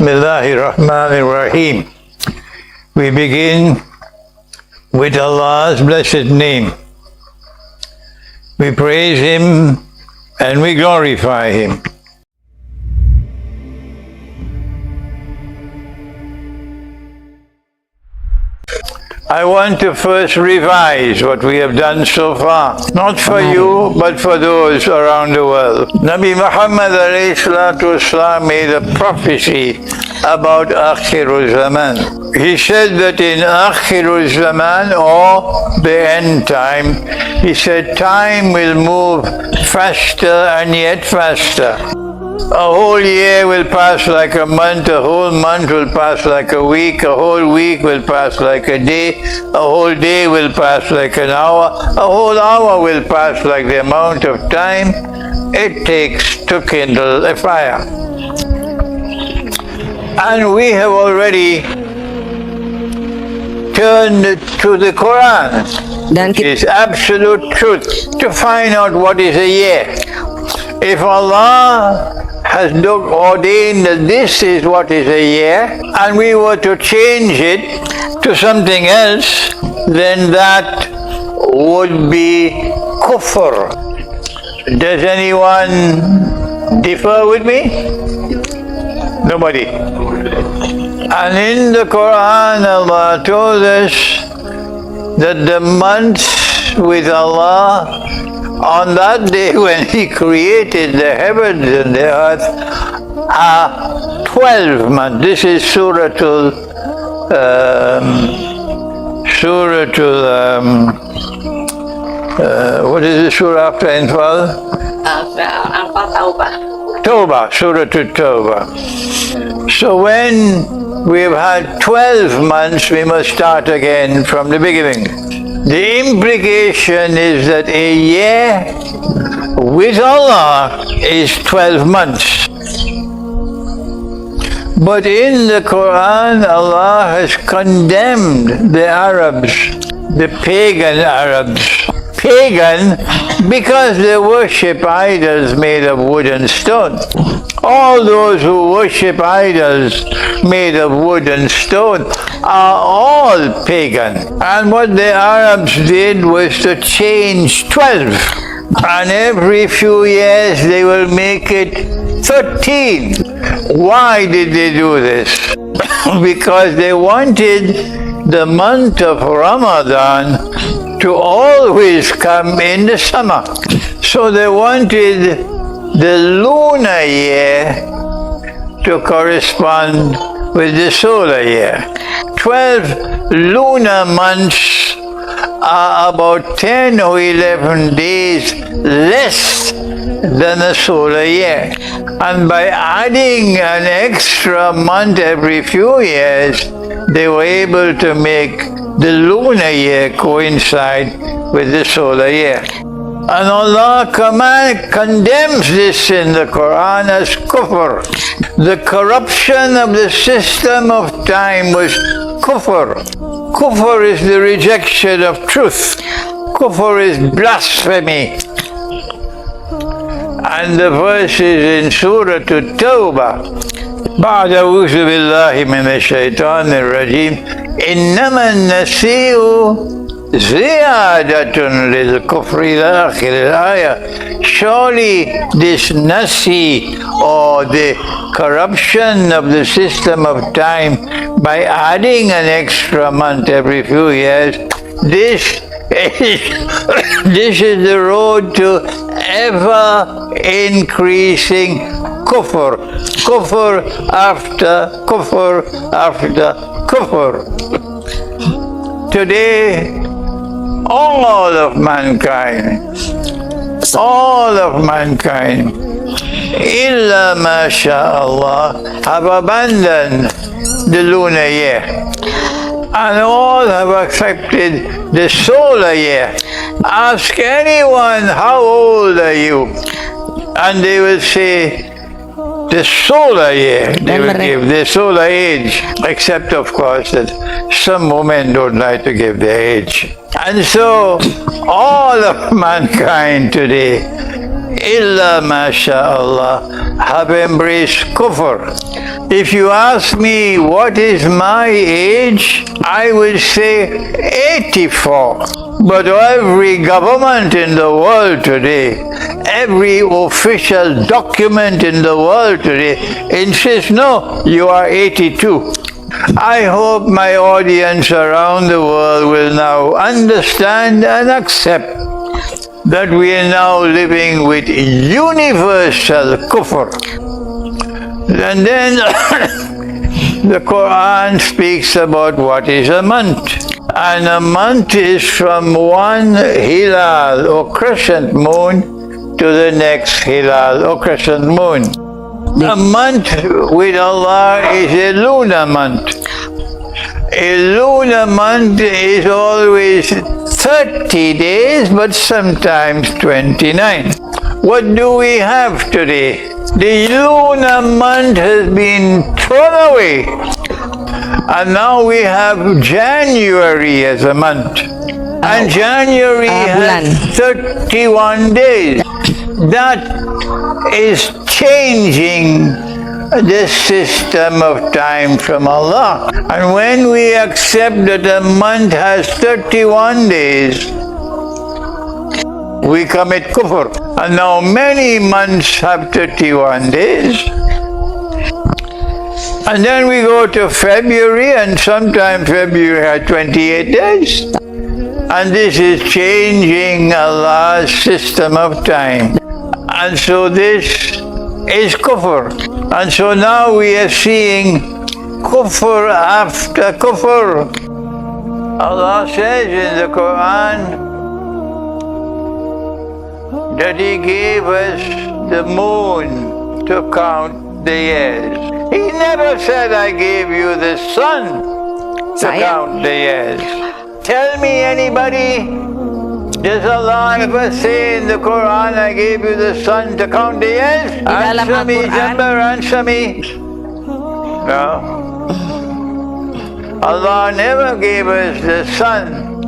Bismillahirrahmanirrahim. We begin with Allah's blessed name. We praise Him and we glorify Him. I want to first revise what we have done so far, not for you, but for those around the world. Nabi Muhammad ﷺ made a prophecy about Akhirul Zaman. He said that in Akhirul Zaman, or the end time, he said time will move faster and yet faster. A whole year will pass like a month, a whole month will pass like a week will pass like a day, a whole day will pass like an hour, a whole hour will pass like the amount of time it takes to kindle a fire. And we have already turned to the Quran, which is absolute truth, to find out what is a year. If Allah has ordained that this is what is a year, and we were to change it to something else, then that would be Kufr. Does anyone differ with me? Nobody. And in the Quran, Allah told us that the months with Allah, on that day when He created the heavens and the earth, are 12 months. This is Surah what is the surah after Anfal? Tawbah, Surah Tawbah. So when we've had 12 months, we must start again from the beginning. The implication is that a year with Allah is 12 months. But in the Quran, Allah has condemned the Arabs, the pagan Arabs. Pagan because they worship idols made of wood and stone. All those who worship idols made of wood and stone are all pagan. And what the Arabs did was to change 12. And every few years they will make it 13. Why did they do this? Because they wanted the month of Ramadan to always come in the summer. So they wanted the lunar year to correspond with the solar year. 12 lunar months are about 10 or 11 days less than a solar year. And by adding an extra month every few years, they were able to make the lunar year coincide with the solar year. And Allah condemns this in the Quran as Kufr. The corruption of the system of time was Kufr. Kufr is the rejection of truth. Kufr is blasphemy. And the verse is in Surah Tawbah. بعد أعوذ بالله من الشيطان الرجيم إنما النسيء زيادة للكفر إلى آخر الآية. Surely this nasi, or the corruption of the system of time by adding an extra month every few years, this is the road to ever increasing kufr. Kufr after kufr after kufr. Today, all of mankind, illa masha'Allah, have abandoned the lunar year. And all have accepted the solar year. Ask anyone, how old are you? And they will say, the solar year, they will give the solar age, except of course that some women don't like to give their age. And so all of mankind today illa masha'Allah, have embraced Kufr. If you ask me what is my age, I will say 84. But every government in the world today, every official document in the world today insists, no, you are 82. I hope my audience around the world will now understand and accept that we are now living with universal kufr. And then the Quran speaks about what is a month. And a month is from one hilal or crescent moon to the next hilal or crescent moon. A month with Allah is a lunar month. A lunar month is always 30 days, but sometimes 29. What do we have today? The lunar month has been thrown away. And now we have January as a month. And January has 31 days. That is changing the system of time from Allah. And when we accept that a month has 31 days, we commit kufr. And now many months have 31 days. And then we go to February, and sometimes February has 28 days. And this is changing Allah's system of time. And so this is kufr. And so now we are seeing kufr after kufr. Allah says in the Quran that He gave us the moon to count the years. He never said, I gave you the sun to count the years. Tell me anybody, does Allah ever say in the Quran, I gave you the sun to count the years? Answer me, Jabbar, answer me. No. Allah never gave us the sun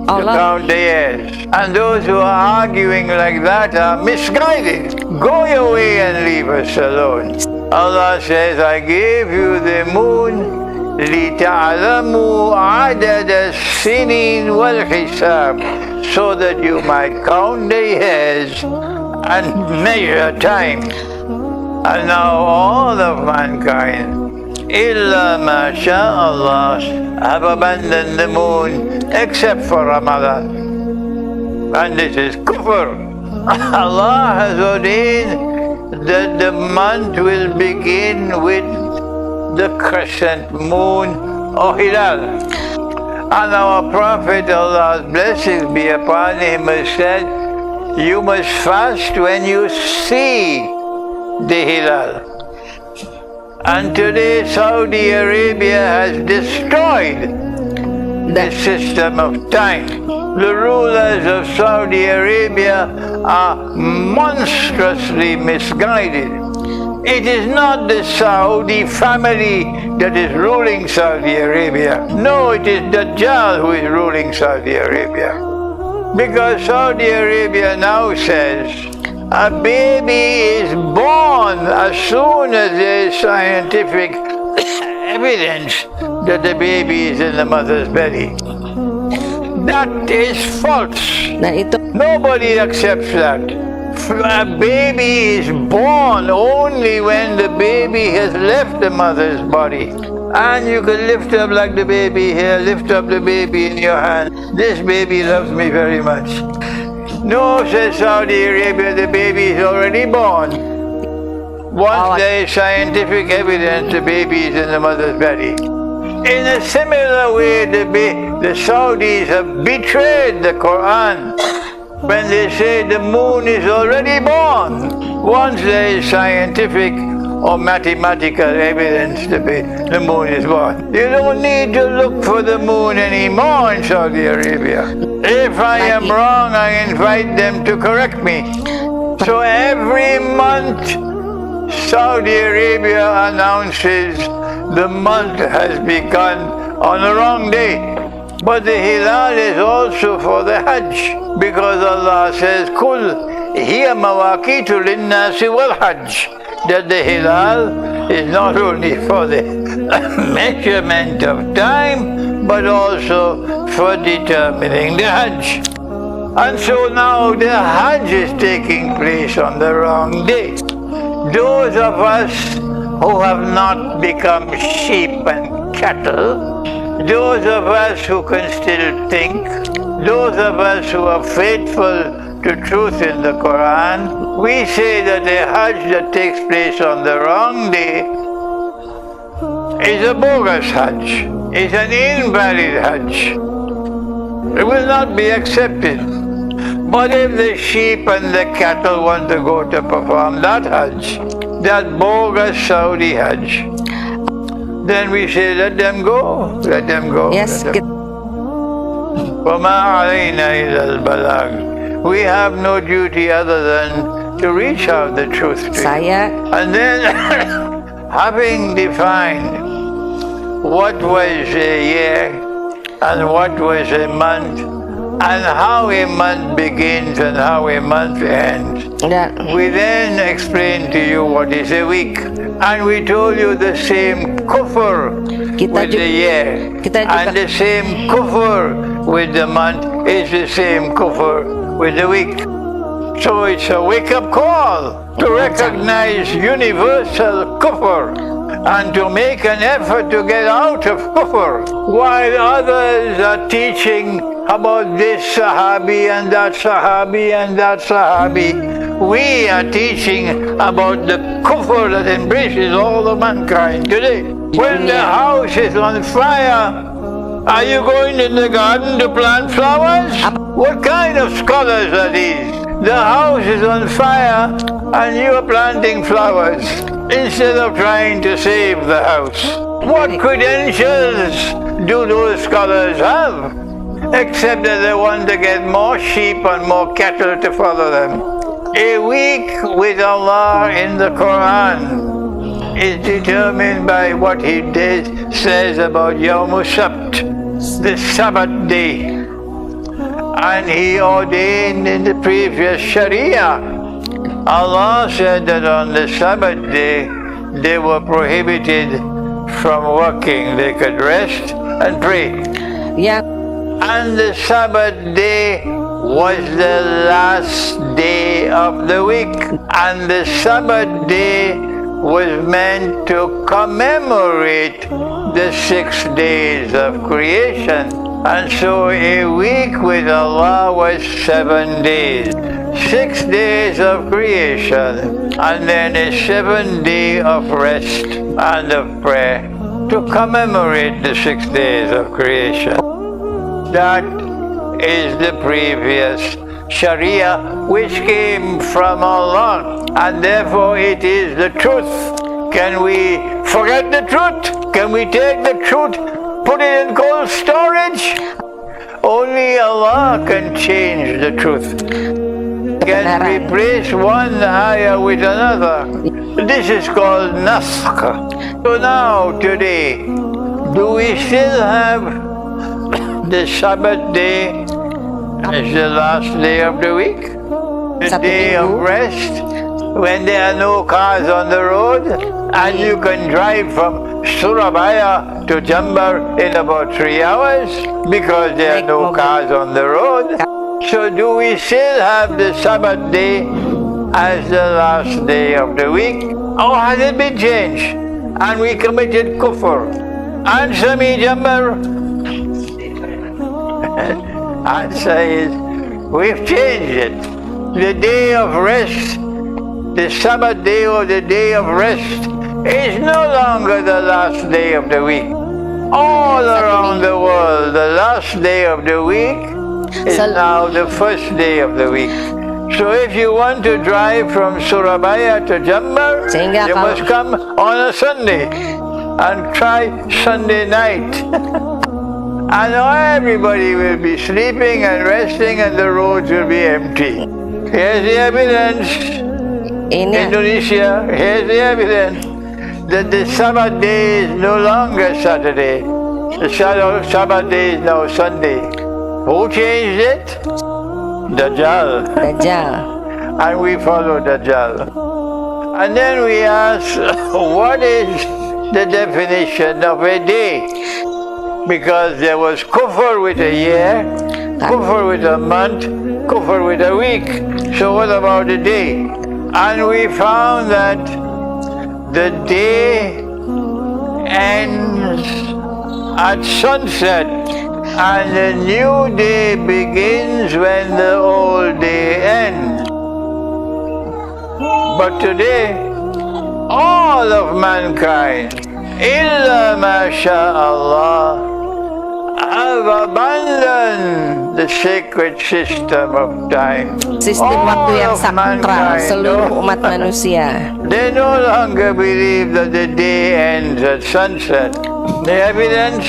to count the years. And those who are arguing like that are misguided. Go your way and leave us alone. Allah says, I gave you the moon لِتَعْلَمُوا عَدَدَ السِّنِينَ وَالْحِسَابِ, so that you might count the years and measure time. And now all of mankind, إِلَّا مَا شَاءَ Allah, have abandoned the moon except for Ramadan. And this is kufr. Allah has ordained that the month will begin with the crescent moon or hilal. And our Prophet, Allah's blessings be upon him, has said, you must fast when you see the hilal. And today Saudi Arabia has destroyed the system of time. The rulers of Saudi Arabia are monstrously misguided. It is not the Saudi family that is ruling Saudi Arabia. No, it is Dajjal who is ruling Saudi Arabia. Because Saudi Arabia now says a baby is born as soon as there is scientific evidence that the baby is in the mother's belly. That is false. Nobody accepts that. A baby is born only when the baby has left the mother's body. And you can lift up like the baby here, lift up the baby in your hand. This baby loves me very much. No, says Saudi Arabia, the baby is already born. Once there is scientific evidence, the baby is in the mother's belly. In a similar way, the Saudis have betrayed the Quran when they say the moon is already born. Once there is scientific or mathematical evidence the moon is born. You don't need to look for the moon anymore in Saudi Arabia. If I am wrong, I invite them to correct me. So every month, Saudi Arabia announces the month has begun on the wrong day. But the hilal is also for the Hajj, because Allah says, Kul hiya mawaqitu linnasi wal hajj, that the hilal is not only for the measurement of time, but also for determining the hajj. And so now the hajj is taking place on the wrong day. Those of us who have not become sheep and cattle, those of us who can still think, those of us who are faithful to truth in the Quran, we say that the hajj that takes place on the wrong day is a bogus hajj, is an invalid hajj. It will not be accepted. But if the sheep and the cattle want to go to perform that hajj, that bogus Saudi hajj, then we say, let them go, let them go. Yes. وَمَا عَلَيْنَا إِلَّا الْبَلَاغُ. We have no duty other than to reach out the truth to you. And then, having defined what was a year and what was a month, and how a month begins and how a month ends, we then explained to you what is a week. And we told you the same kufr with the year, and the same kufr with the month is the same kufr with the week. So it's a wake-up call to recognize universal kufr and to make an effort to get out of kufr, while others are teaching about this Sahabi and that Sahabi and that Sahabi. We are teaching about the kufr that embraces all of mankind today. When the house is on fire, are you going in the garden to plant flowers? What kind of scholars are these? The house is on fire and you are planting flowers instead of trying to save the house. What credentials do those scholars have? Except that they want to get more sheep and more cattle to follow them. A week with Allah in the Quran is determined by what He says about Yawm Sabt, the Sabbath day. And He ordained in the previous Sharia, Allah said that on the Sabbath day they were prohibited from working. They could rest and pray. Yeah. And the Sabbath day was the last day of the week. And the Sabbath day was meant to commemorate the 6 days of creation. And so a week with Allah was 7 days. 6 days of creation, and then a 7th day of rest and of prayer to commemorate the 6 days of creation. That is the previous Sharia which came from Allah, and therefore it is the truth. Can we forget the truth? Can we take the truth, put it in cold storage? Only Allah can change the truth. Can replace one ayah with another. This is called naskh. So now, today, do we still have the Sabbath day as the last day of the week? The day of rest, when there are no cars on the road, and you can drive from Surabaya to Jambar in about 3 hours because there are no cars on the road. So do we still have the Sabbath day as the last day of the week? Or has it been changed and we committed kufr? Answer me, Jambar. Answer is, we've changed it. The day of rest, the Sabbath day or the day of rest, is no longer the last day of the week. All around the world, the last day of the week is now the first day of the week. So if you want to drive from Surabaya to Jambar, you must come on a Sunday and try Sunday night. And everybody will be sleeping and resting and the roads will be empty. Here's the evidence. Indonesia, here's the evidence that the Sabbath day is no longer Saturday. The Sabbath day is now Sunday. Who changed it? Dajjal. and we follow Dajjal. And then we ask, what is the definition of a day? Because there was Kufr with a year, Kufr with a month, Kufr with a week. So what about a day? And we found that the day ends at sunset, and the new day begins when the old day ends. But today, all of mankind, illa masha'Allah, have abandoned the sacred system of time. Sistem waktu yang sakral seluruh umat manusia. They no longer believe that the day ends at sunset. The evidence,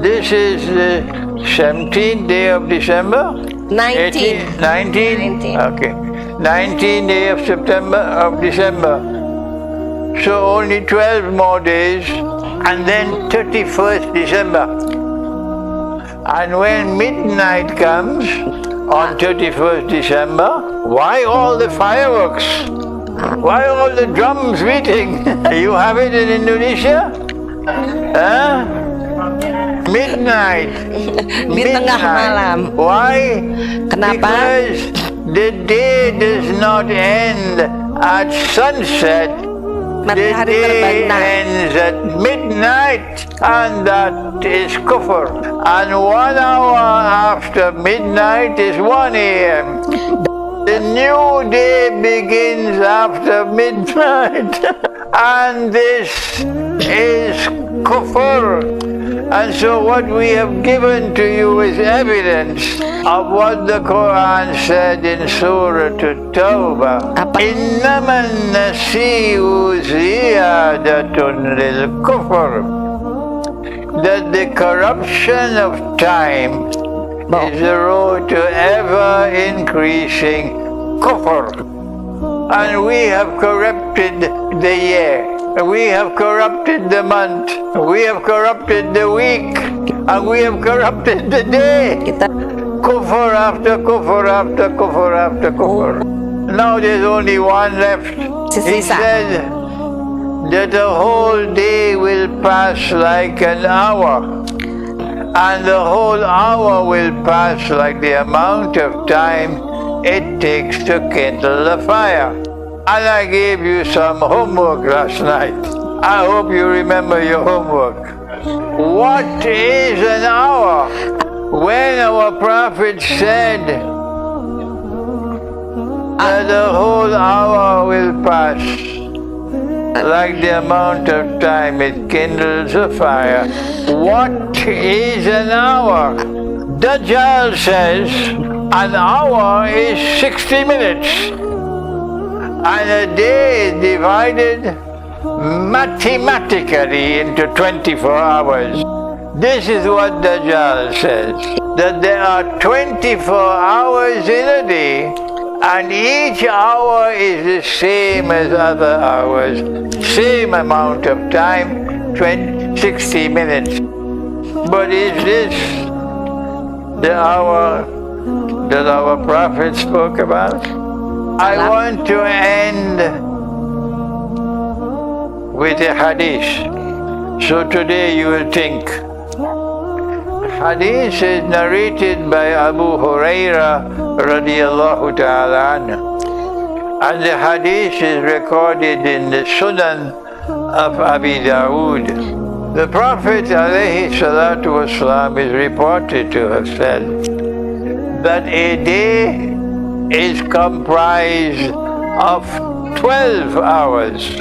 this is the 17th day of December? 19. 19? Okay. 19th day of September, of December. So only 12 more days, and then 31st December. And when midnight comes on 31st December, why all the fireworks? Why all the drums beating? You have it in Indonesia? Huh? Midnight. Di tengah malam. Why? Kenapa? Because the day does not end at sunset. The day ends at midnight, and that is Kufr. And 1 hour after midnight is 1 a.m. The new day begins after midnight, and this is Kufr. And so what we have given to you is evidence of what the Quran said in Surah At-Tawbah. إِنَّمَا النَّسِيءُ زِيَادَةٌ لِلْكُفْرِ. That the corruption of time is the road to ever increasing kufr. And we have corrupted the year. We have corrupted the month, we have corrupted the week, and we have corrupted the day. Kufr after kufr after kufr after kufr. Now there's only one left. He said that the whole day will pass like an hour, and the whole hour will pass like the amount of time it takes to kindle a fire. And I gave you some homework last night. I hope you remember your homework. What is an hour? When our Prophet said that the whole hour will pass like the amount of time it kindles a fire. What is an hour? Dajjal says an hour is 60 minutes. And a day is divided mathematically into 24 hours. This is what Dajjal says, that there are 24 hours in a day, and each hour is the same as other hours, same amount of time, 60 minutes. But is this the hour that our Prophet spoke about? I want to end with a hadith. So today you will think. Hadith is narrated by Abu Huraira radiyallahu ta'ala anhu. And the hadith is recorded in the Sunan of Abi Dawood. The Prophet alayhi salatu wasalam is reported to have said that a day is comprised of 12 hours,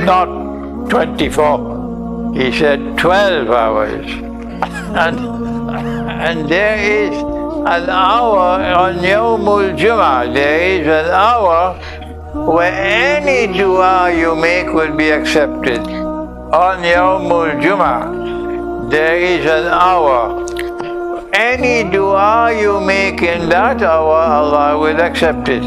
not 24. He said 12 hours. And there is an hour on Yawmul Jum'ah. There is an hour where any dua you make will be accepted. On Yawmul Jum'ah, there is an hour. Any dua you make in that hour, Allah will accept it.